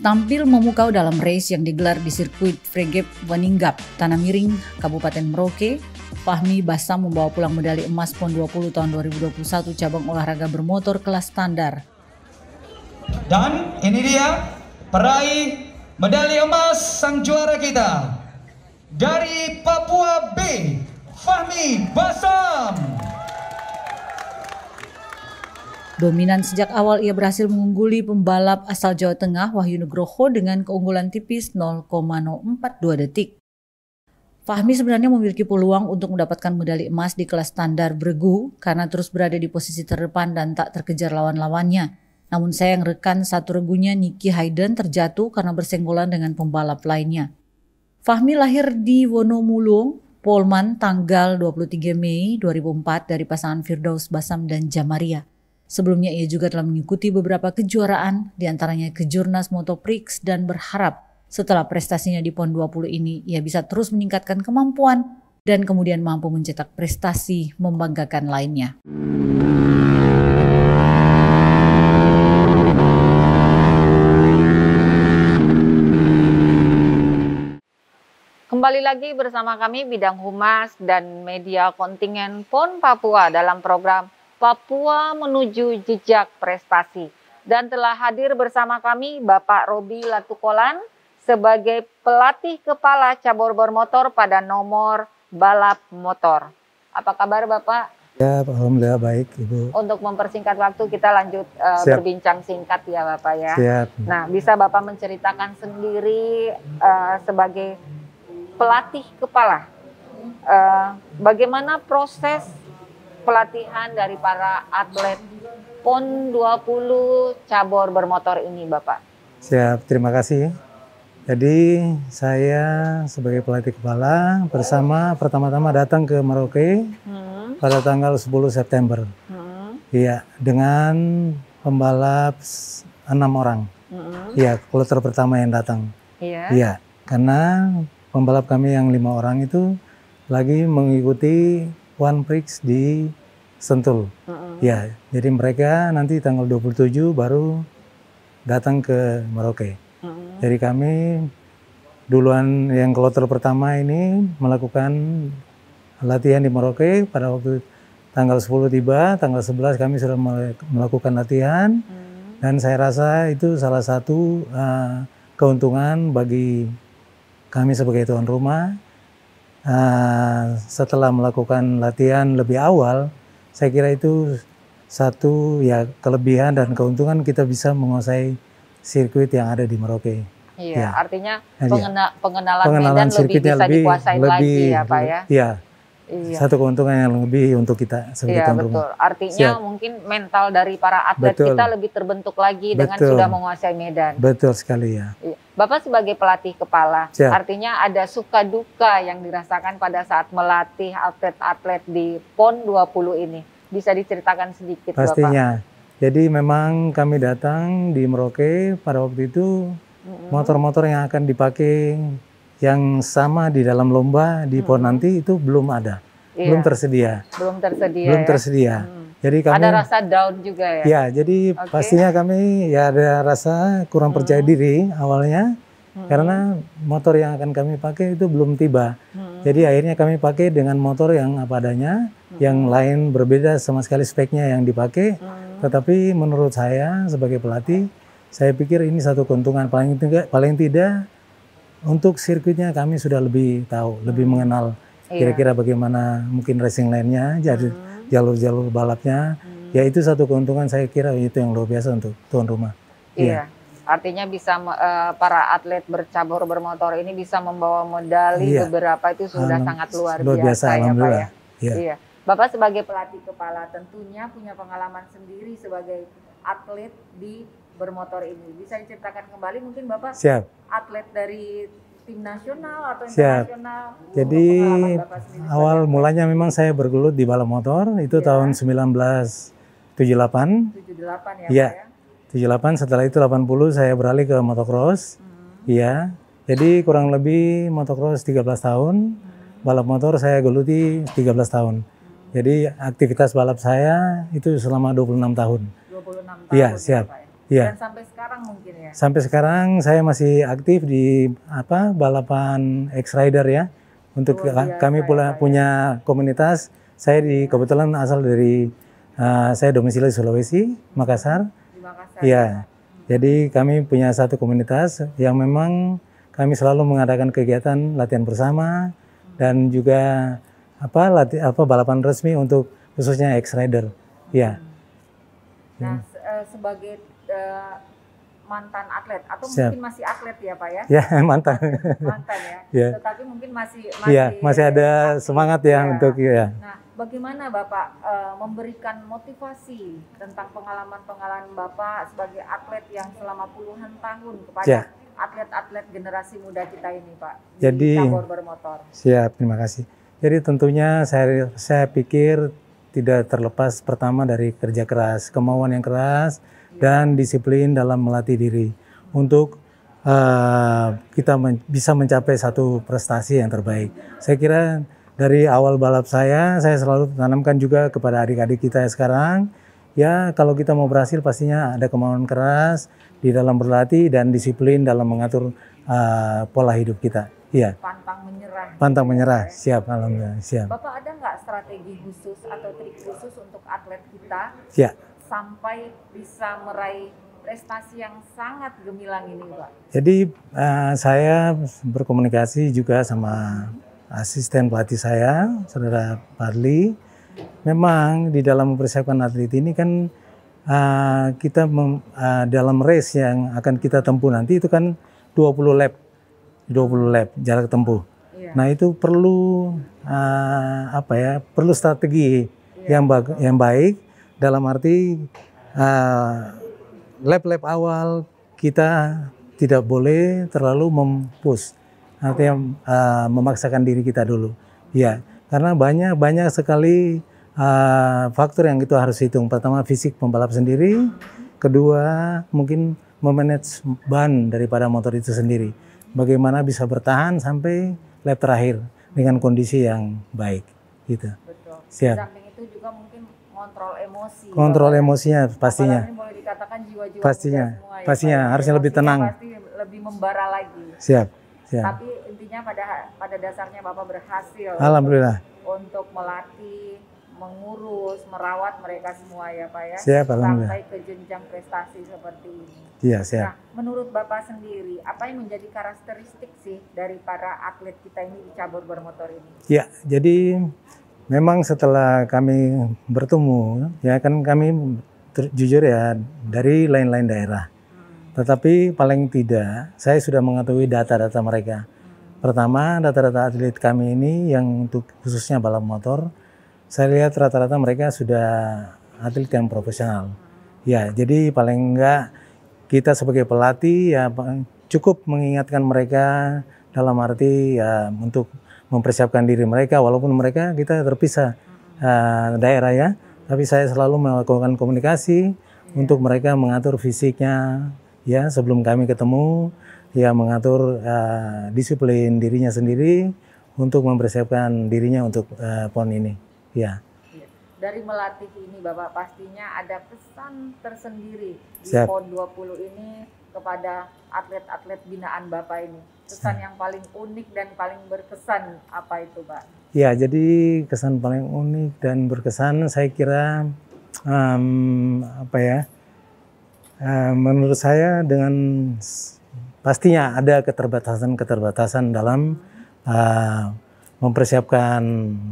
Tampil memukau dalam race yang digelar di sirkuit Fregep Waninggap, Tanah Miring, Kabupaten Merauke, Fahmi Bassam membawa pulang medali emas PON 20 tahun 2021 cabang olahraga bermotor kelas standar. Dan ini dia peraih medali emas sang juara kita dari Papua B, Fahmi Bassam. Dominan sejak awal, ia berhasil mengungguli pembalap asal Jawa Tengah Wahyu Nugroho dengan keunggulan tipis 0,042 detik. Fahmi sebenarnya memiliki peluang untuk mendapatkan medali emas di kelas standar bergu karena terus berada di posisi terdepan dan tak terkejar lawan-lawannya. Namun sayang rekan satu regunya Nicky Hayden terjatuh karena bersenggolan dengan pembalap lainnya. Fahmi lahir di Wonomulung, Polman tanggal 23 Mei 2004 dari pasangan Firdaus Bassam dan Jamaria. Sebelumnya ia juga telah mengikuti beberapa kejuaraan, diantaranya Kejurnas Motoprix, dan berharap setelah prestasinya di PON 20 ini ia bisa terus meningkatkan kemampuan dan kemudian mampu mencetak prestasi membanggakan lainnya. Kembali lagi bersama kami Bidang Humas dan Media Kontingen PON Papua dalam program Papua Menuju Jejak Prestasi. Dan telah hadir bersama kami Bapak Robi Latukolan sebagai pelatih kepala cabur bermotor pada nomor balap motor. Apa kabar Bapak? Ya, alhamdulillah baik Ibu. Untuk mempersingkat waktu kita lanjut berbincang singkat ya Bapak ya. Siap. Nah, bisa Bapak menceritakan sendiri sebagai pelatih kepala, bagaimana proses pelatihan dari para atlet PON 20 cabur bermotor ini Bapak? Siap, terima kasih. Jadi saya sebagai pelatih kepala pertama-tama datang ke Merauke pada tanggal 10 September. Iya, dengan pembalap 6 orang. Iya, kloter pertama yang datang. Iya, karena pembalap kami yang 5 orang itu lagi mengikuti One Prix di Sentul. Ya, jadi mereka nanti tanggal 27 baru datang ke Merauke. Jadi kami duluan yang kloter pertama ini melakukan latihan di Merauke. Pada waktu tanggal 10 tiba, tanggal 11 kami sudah melakukan latihan. Dan saya rasa itu salah satu keuntungan bagi kami sebagai tuan rumah. Setelah melakukan latihan lebih awal, saya kira itu satu ya kelebihan dan keuntungan kita bisa menguasai sirkuit yang ada di Merauke. Iya, ya. Artinya pengenalan medan lebih bisa dikuasai lagi ya Pak ya? Iya, iya. Satu keuntungan yang lebih untuk kita sebagai tuan rumah. Betul, artinya mungkin mental dari para atlet kita lebih terbentuk lagi dengan sudah menguasai medan. Betul sekali ya. Iya. Bapak sebagai pelatih kepala, artinya ada suka duka yang dirasakan pada saat melatih atlet-atlet di PON 20 ini. Bisa diceritakan sedikit Pastinya. Bapak? Jadi memang kami datang di Merauke pada waktu itu motor-motor yang akan dipakai yang sama di dalam lomba di PON nanti itu belum ada. Belum tersedia. Belum tersedia. Jadi kami ada rasa down juga ya? Ya, jadi pastinya kami ya ada rasa kurang percaya diri awalnya karena motor yang akan kami pakai itu belum tiba. Jadi akhirnya kami pakai dengan motor yang apa adanya, yang lain berbeda sama sekali speknya yang dipakai. Tetapi menurut saya sebagai pelatih, saya pikir ini satu keuntungan paling tidak untuk sirkuitnya kami sudah lebih tahu, lebih mengenal kira-kira bagaimana mungkin racing line-nya, jadi jalur-jalur balapnya, ya itu satu keuntungan saya kira itu yang luar biasa untuk tuan rumah. Iya, artinya bisa para atlet bercabur bermotor ini bisa membawa medali beberapa itu sudah sangat luar biasa ya Pak ya. Iya. Bapak sebagai pelatih kepala tentunya punya pengalaman sendiri sebagai atlet di bermotor ini. Bisa diceritakan kembali mungkin Bapak atlet dari tim nasional atau internasional? Jadi awal mulanya memang saya bergelut di balap motor itu tahun 1978. 78 ya Pak ya? 78, setelah itu 80 saya beralih ke motocross. Iya. Jadi kurang lebih motocross 13 tahun, balap motor saya geluti 13 tahun. Jadi aktivitas balap saya itu selama 26 tahun. 26 tahun. Iya, siap. Iya. Dan sampai sekarang mungkin ya? Sampai sekarang saya masih aktif di balapan X-Rider ya. Untuk kami punya komunitas. Saya kebetulan asal dari saya domisili Sulawesi, Makassar. Di Makassar. Iya. Jadi kami punya satu komunitas yang memang kami selalu mengadakan kegiatan latihan bersama dan juga balapan resmi untuk khususnya X-Rider. Iya. Nah, sebagai mantan atlet atau mungkin masih atlet ya Pak ya? Ya, mantan. Mantan ya. Ya. Tetapi mungkin masih ada semangat ya untuk ya. Nah, bagaimana Bapak memberikan motivasi tentang pengalaman-pengalaman Bapak sebagai atlet yang selama puluhan tahun kepada atlet-atlet generasi muda kita ini, Pak? Di cabur bermotor. Siap, terima kasih. Jadi tentunya saya pikir tidak terlepas pertama dari kerja keras, kemauan yang keras, dan disiplin dalam melatih diri untuk kita bisa mencapai satu prestasi yang terbaik. Saya kira dari awal balap saya selalu tanamkan juga kepada adik-adik kita sekarang, ya kalau kita mau berhasil pastinya ada kemauan keras di dalam berlatih dan disiplin dalam mengatur pola hidup kita. Iya. Pantang menyerah. Pantang menyerah, siap, alhamdulillah, siap. Bapak ada nggak strategi khusus atau trik khusus untuk atlet kita? Ya. Sampai bisa meraih prestasi yang sangat gemilang ini, Pak. Jadi saya berkomunikasi juga sama asisten pelatih saya, Saudara Padli. Memang di dalam mempersiapkan atlet ini kan kita dalam race yang akan kita tempuh nanti itu kan 20 lap jarak tempuh. Iya. Nah itu perlu perlu strategi yang baik. Dalam arti lap-lap awal kita tidak boleh terlalu mempush, artinya memaksakan diri kita dulu, ya, karena banyak sekali faktor yang itu harus hitung. Pertama fisik pembalap sendiri, kedua mungkin memanage ban daripada motor itu sendiri, bagaimana bisa bertahan sampai lap terakhir dengan kondisi yang baik, gitu. Betul. Siap. Di samping itu juga mungkin kontrol emosi. Kontrol emosinya pastinya. Apalagi boleh dikatakan jiwa-jiwa pastinya, semua, ya, pastinya harusnya lebih tenang. Pasti lebih membara lagi. Siap. Tapi intinya pada dasarnya Bapak berhasil. Alhamdulillah. Untuk melatih, mengurus, merawat mereka semua ya Pak ya. Siap, alhamdulillah. Sampai ke jenjang prestasi seperti ini. Iya, siap. Nah, menurut Bapak sendiri, apa yang menjadi karakteristik sih dari para atlet kita ini di cabur bermotor ini? Ya, jadi memang setelah kami bertemu, ya kan kami jujur ya dari lain-lain daerah. Tetapi paling tidak saya sudah mengetahui data-data mereka. Pertama, data-data atlet kami ini yang untuk khususnya balap motor, saya lihat rata-rata mereka sudah atlet yang profesional. Ya, jadi paling enggak kita sebagai pelatih ya cukup mengingatkan mereka dalam arti ya untuk mempersiapkan diri mereka, walaupun mereka kita terpisah daerah ya, tapi saya selalu melakukan komunikasi untuk mereka mengatur fisiknya ya sebelum kami ketemu, ya mengatur disiplin dirinya sendiri untuk mempersiapkan dirinya untuk PON ini ya. Dari melatih ini Bapak pastinya ada pesan tersendiri di PON 20 ini kepada atlet-atlet binaan Bapak ini. Pesan yang paling unik dan paling berkesan apa itu, Pak? Ya, jadi kesan paling unik dan berkesan saya kira menurut saya dengan pastinya ada keterbatasan dalam mempersiapkan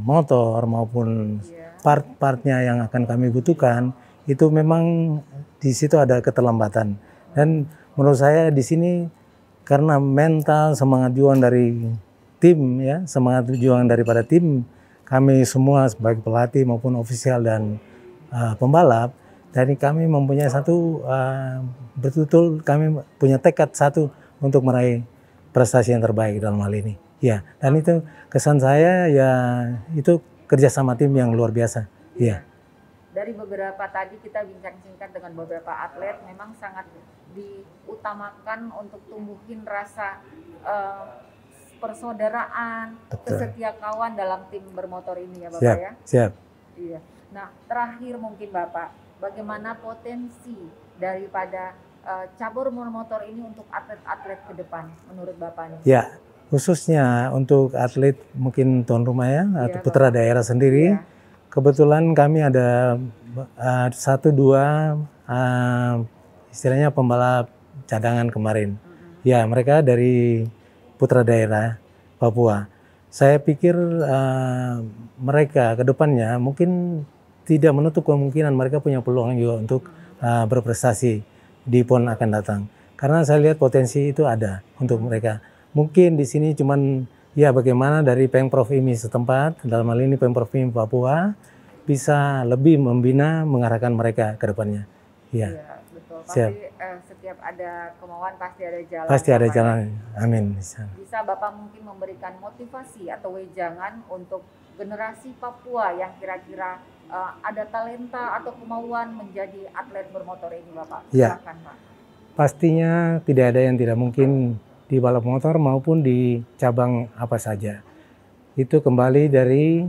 motor maupun part-partnya yang akan kami butuhkan, itu memang di situ ada keterlambatan. Dan menurut saya di sini karena mental, semangat juang dari tim ya, semangat juang daripada tim kami semua sebagai pelatih maupun ofisial dan pembalap, dari kami mempunyai satu betul-betul kami punya tekad satu untuk meraih prestasi yang terbaik dalam hal ini. Ya, dan itu kesan saya ya itu kerjasama tim yang luar biasa. Iya. Dari beberapa tadi kita bincang singkat dengan beberapa atlet, memang sangat diutamakan untuk tumbuhin rasa persaudaraan, kesetiakawan dalam tim bermotor ini ya Bapak. Siap, ya. Siap. Iya. Nah, terakhir mungkin Bapak, bagaimana potensi daripada cabur motor ini untuk atlet-atlet ke depan menurut Bapak nih? Ya, khususnya untuk atlet mungkin tuan rumah ya, atau putra daerah sendiri. Kebetulan kami ada 1-2 istilahnya pembalap cadangan kemarin. Ya, mereka dari putra daerah Papua. Saya pikir mereka ke depannya mungkin tidak menutup kemungkinan mereka punya peluang juga untuk berprestasi di PON akan datang. Karena saya lihat potensi itu ada untuk mereka. Mungkin di sini cuman ya bagaimana dari Pemprov IMI setempat, dalam hal ini Pemprov IMI Papua, bisa lebih membina, mengarahkan mereka ke depannya. Iya, betul. Pasti setiap ada kemauan pasti ada jalan. Pasti ada jalan. Amin. Bisa Bapak mungkin memberikan motivasi atau wejangan untuk generasi Papua yang kira-kira ada talenta atau kemauan menjadi atlet bermotor ini, Bapak? Ya. Silakan, Pak. Pastinya tidak ada yang tidak mungkin di balap motor maupun di cabang apa saja. Itu kembali dari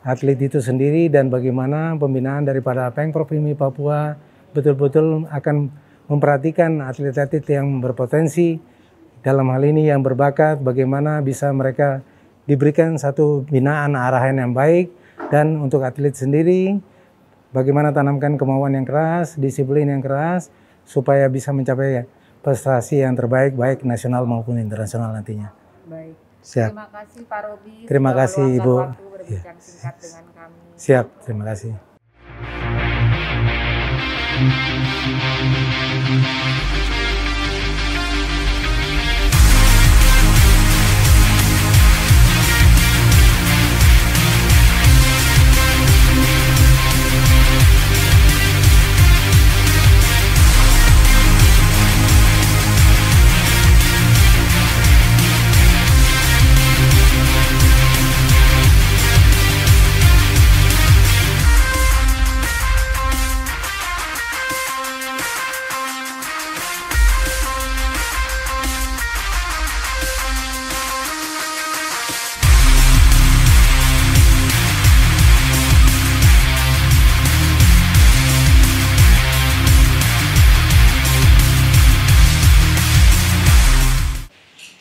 atlet itu sendiri dan bagaimana pembinaan daripada Pemprov IMI Papua betul-betul akan memperhatikan atlet-atlet yang berpotensi, dalam hal ini yang berbakat, bagaimana bisa mereka diberikan satu binaan arahan yang baik, dan untuk atlet sendiri bagaimana tanamkan kemauan yang keras, disiplin yang keras, supaya bisa mencapai prestasi yang terbaik baik nasional maupun internasional nantinya. Baik. Siap. Terima kasih Pak Robi. Terima kasih Ibu. Waktu berbincang singkat dengan kami. Siap, terima kasih.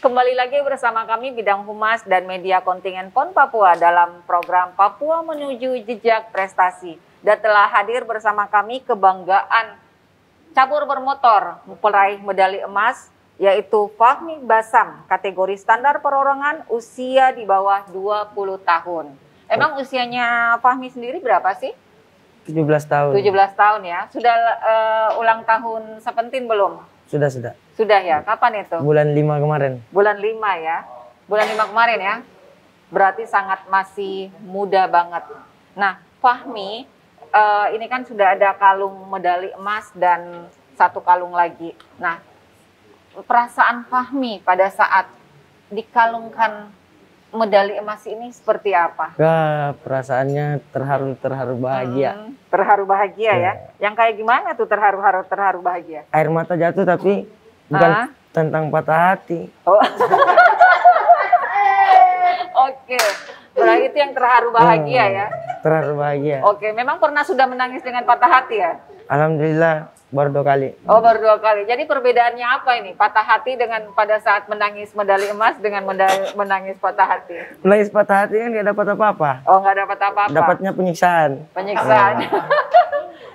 Kembali lagi bersama kami Bidang Humas dan Media Kontingen PON Papua dalam program Papua Menuju Jejak Prestasi. Dan telah hadir bersama kami kebanggaan cabur bermotor peraih medali emas yaitu Fahmi Basam, kategori standar perorangan usia di bawah 20 tahun. Emang usianya Fahmi sendiri berapa sih? 17 tahun. 17 tahun ya. Sudah ulang tahun 17 belum? Sudah. Sudah ya, kapan itu? Bulan 5 kemarin. Bulan 5 ya. Bulan 5 kemarin ya. Berarti sangat masih muda banget. Nah, Fahmi ini kan sudah ada kalung medali emas dan 1 kalung lagi. Nah, perasaan Fahmi pada saat dikalungkan medali emas ini seperti apa? Ya, perasaannya terharu bahagia. Terharu bahagia ya. Yang kayak gimana tuh terharu bahagia? Air mata jatuh tapi bukan tentang patah hati. Oh. Oke. Berarti itu yang terharu bahagia ya. Terharu bahagia. Oke, memang pernah sudah menangis dengan patah hati ya? Alhamdulillah baru 2 kali. Oh, baru 2 kali. Jadi perbedaannya apa ini? Patah hati dengan pada saat menangis medali emas dengan menangis patah hati. Menangis patah hati kan nggak dapat apa-apa. Oh, nggak dapat apa-apa. Dapatnya penyiksaan. Penyiksaan.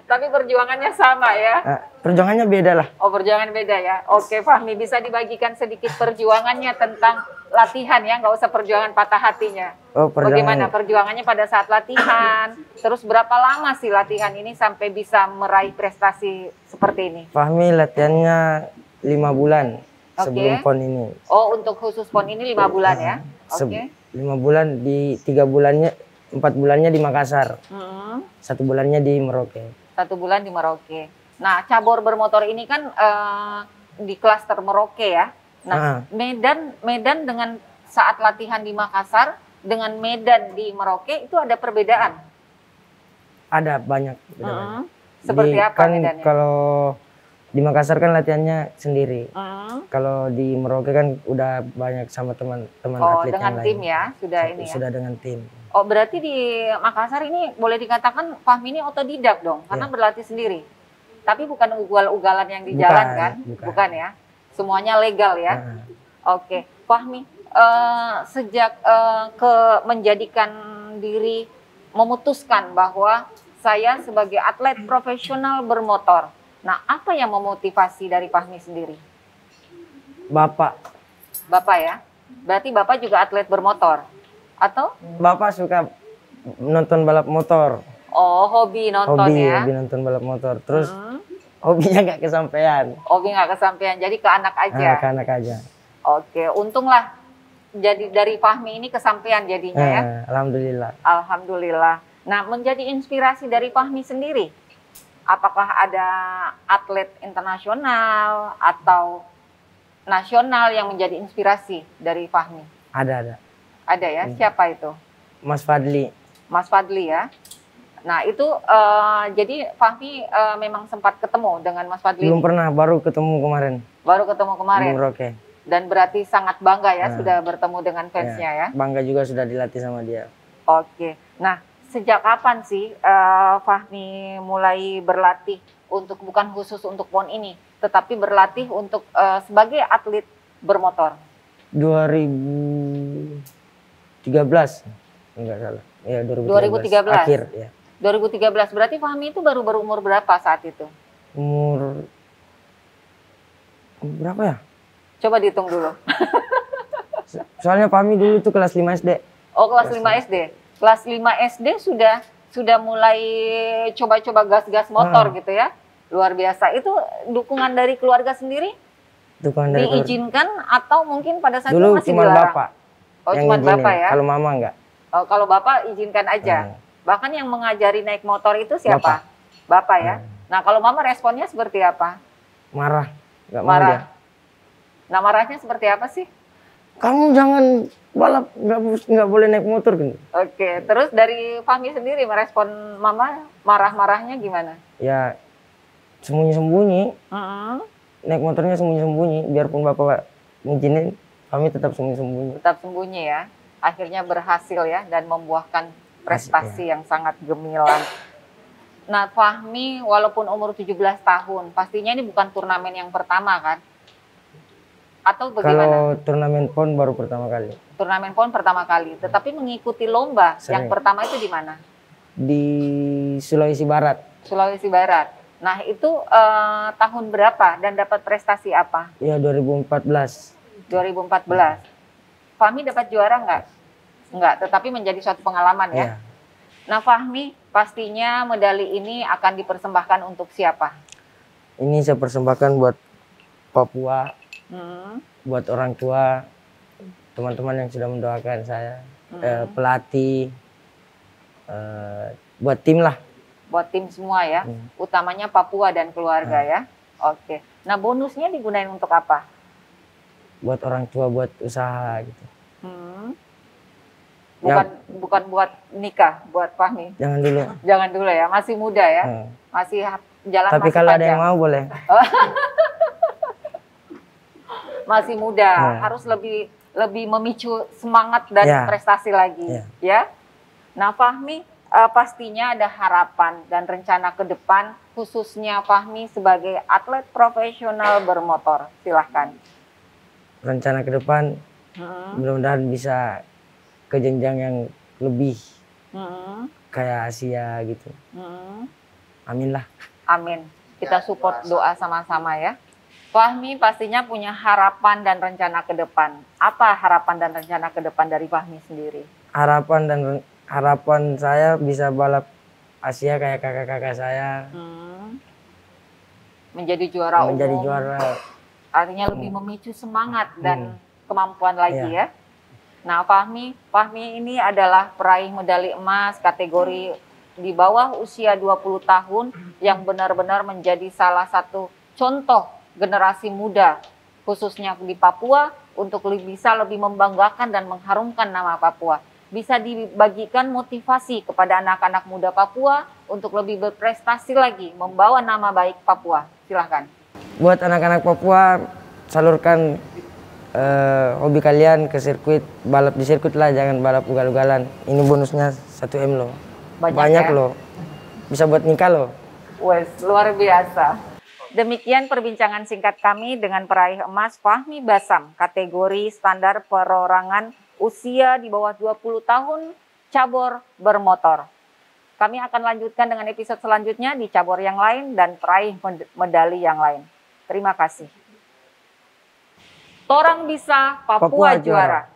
Tapi perjuangannya sama ya? Perjuangannya beda lah. Oh, perjuangan beda ya. Oke, Fahmi, bisa dibagikan sedikit perjuangannya tentang latihan ya, nggak usah perjuangan patah hatinya. Oh, bagaimana perjuangannya pada saat latihan? Terus berapa lama sih latihan ini sampai bisa meraih prestasi seperti ini? Fahmi latihannya 5 bulan sebelum PON ini. Oh, untuk khusus PON ini 5 bulan ya? Oke. 5 bulan, di 3 bulannya, 4 bulannya di Makassar. 1 bulannya di Merauke. 1 bulan di Merauke. Nah, cabur bermotor ini kan di klaster Merauke ya. Nah, Medan dengan saat latihan di Makassar dengan Medan di Merauke itu ada perbedaan? Ada banyak. Seperti apa kan medannya? Kalau di Makassar kan latihannya sendiri. Kalau di Merauke kan udah banyak sama teman-teman atlet yang lain. Oh, dengan tim ya? Sudah ini ya? Sudah dengan tim. Oh, berarti di Makassar ini boleh dikatakan Fahmi ini otodidak dong, karena berlatih sendiri. Tapi bukan ugal-ugalan yang di jalan kan? Bukan ya? Semuanya legal ya? Oke, Fahmi, sejak menjadikan diri, memutuskan bahwa saya sebagai atlet profesional bermotor. Nah, apa yang memotivasi dari Fahmi sendiri? Bapak. Bapak ya? Berarti Bapak juga atlet bermotor? Atau? Bapak suka nonton balap motor. Oh, hobi nonton ya? Hobi nonton balap motor. Terus hobinya nggak kesampaian. Hobi nggak kesampaian, jadi ke anak aja? Ke anak aja. Oke, untunglah jadi dari Fahmi ini kesampaian jadinya ya? Alhamdulillah. Alhamdulillah. Nah, menjadi inspirasi dari Fahmi sendiri, apakah ada atlet internasional atau nasional yang menjadi inspirasi dari Fahmi? Ada. Ada ya? Siapa itu? Mas Fadli. Mas Fadli ya? Nah itu jadi Fahmi memang sempat ketemu dengan Mas Fadli? Belum pernah, baru ketemu kemarin. Baru ketemu kemarin? Bung Roke. Dan berarti sangat bangga ya sudah bertemu dengan fansnya ya? Bangga juga sudah dilatih sama dia. Oke, nah sejak kapan sih Fahmi mulai berlatih untuk bukan khusus untuk PON ini, tetapi berlatih untuk sebagai atlet bermotor? 2013, enggak salah. Ya 2013. Akhir ya. 2013 berarti Fahmi itu baru berumur berapa saat itu? Umur berapa ya? Coba dihitung dulu. Soalnya Fahmi dulu tuh kelas 5 SD. Oh, kelas 5 SD. Kelas 5 SD sudah mulai coba-coba gas-gas motor gitu ya. Luar biasa. Itu dukungan dari keluarga sendiri? Dukungan dari diizinkan atau mungkin pada saat dulu itu masih cuma dilarang? Bapak. Oh, cuma Bapak ya? Kalau Mama enggak. Oh, kalau Bapak izinkan aja. Bahkan yang mengajari naik motor itu siapa? Bapak ya. Nah, kalau Mama responnya seperti apa? Marah. Enggak marah. Mau dia. Nah, marahnya seperti apa sih? Kamu jangan balap, nggak boleh naik motor gitu. Oke, terus dari Fahmi sendiri merespon Mama marah-marahnya gimana? Ya sembunyi-sembunyi. Naik motornya sembunyi-sembunyi, biarpun Bapak ngizinin, kami tetap sembunyi-sembunyi. Tetap sembunyi ya. Akhirnya berhasil ya dan membuahkan prestasi yang sangat gemilang. Nah, Fahmi walaupun umur 17 tahun, pastinya ini bukan turnamen yang pertama kan? Atau bagaimana? Kalau turnamen PON baru pertama kali. Turnamen PON pertama kali, tetapi mengikuti lomba yang pertama itu di mana? Di Sulawesi Barat. Sulawesi Barat. Nah, itu tahun berapa dan dapat prestasi apa? Ya 2014. 2014. Fahmi dapat juara nggak? Nggak, tetapi menjadi suatu pengalaman ya. Nah, Fahmi pastinya medali ini akan dipersembahkan untuk siapa? Ini saya persembahkan buat Papua, buat orang tua, teman-teman yang sudah mendoakan saya, pelatih, buat tim lah. Buat tim semua ya, utamanya Papua dan keluarga ya. Oke. Nah, bonusnya digunain untuk apa? Buat orang tua, buat usaha gitu. Bukan buat nikah, buat Fahmi. Jangan dulu. Jangan dulu ya, masih muda ya, masih jalan. Tapi masih kalau panjang. ada yang mau boleh. Masih muda, harus lebih memicu semangat dan prestasi lagi, ya. Nah, Fahmi pastinya ada harapan dan rencana ke depan, khususnya Fahmi sebagai atlet profesional bermotor. Silahkan. Rencana ke depan, mudah-mudahan bisa ke jenjang yang lebih kayak Asia gitu. Amin lah. Amin. Kita support doa sama-sama ya. Fahmi pastinya punya harapan dan rencana ke depan. Apa harapan dan rencana ke depan dari Fahmi sendiri? Harapan saya bisa balap Asia kayak kakak-kakak saya. Menjadi juara umum. Menjadi juara. Artinya lebih memicu semangat dan kemampuan lagi ya. Nah, Fahmi ini adalah peraih medali emas kategori di bawah usia 20 tahun yang benar-benar menjadi salah satu contoh generasi muda khususnya di Papua untuk bisa lebih membanggakan dan mengharumkan nama Papua. Bisa dibagikan motivasi kepada anak-anak muda Papua untuk lebih berprestasi lagi, membawa nama baik Papua. Silahkan. Buat anak-anak Papua, salurkan hobi kalian ke sirkuit, balap di sirkuit lah, jangan balap ugal-ugalan. Ini bonusnya 1M loh. Banyak ya? Loh. Bisa buat nikah loh. Wes, luar biasa. Demikian perbincangan singkat kami dengan peraih emas Fahmi Basam, kategori standar perorangan usia di bawah 20 tahun, cabur bermotor. Kami akan lanjutkan dengan episode selanjutnya di cabur yang lain dan peraih medali yang lain. Terima kasih. Torang bisa, Papua juara.